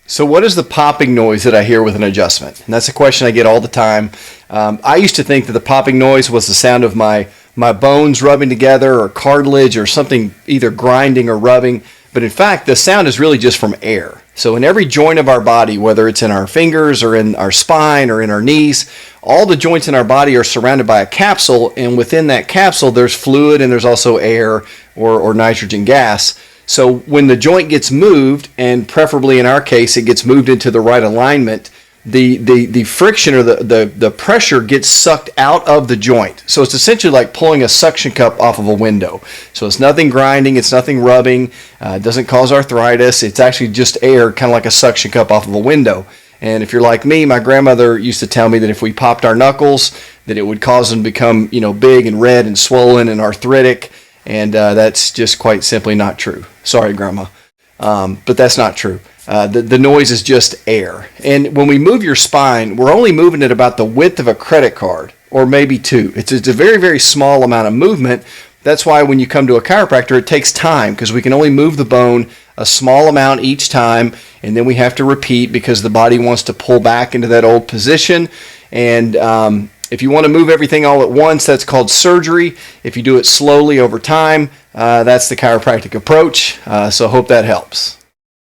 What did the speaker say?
So what is the popping noise that I hear with an adjustment? And that's a question I get all the time. I used to think that the popping noise was the sound of my bones rubbing together or cartilage or something either grinding or rubbing. But in fact, the sound is really just from air. So in every joint of our body, whether it's in our fingers or in our spine or in our knees, all the joints in our body are surrounded by a capsule. And within that capsule, there's fluid and there's also air or nitrogen gas. So when the joint gets moved, and preferably in our case, it gets moved into the right alignment, the friction or the pressure gets sucked out of the joint. So it's essentially like pulling a suction cup off of a window. So it's nothing grinding, it's nothing rubbing, it doesn't cause arthritis. It's actually just air, kind of like a suction cup off of a window. And if you're like me, my grandmother used to tell me that if we popped our knuckles, that it would cause them to become, big and red and swollen and arthritic. And that's just quite simply not true. Sorry, Grandma. But that's not true. The noise is just air. And when we move your spine, we're only moving it about the width of a credit card, or maybe two. It's a very, very small amount of movement. That's why when you come to a chiropractor, it takes time, because we can only move the bone a small amount each time, and then we have to repeat because the body wants to pull back into that old position. And if you want to move everything all at once, that's called surgery. If you do it slowly over time, that's the chiropractic approach. So I hope that helps.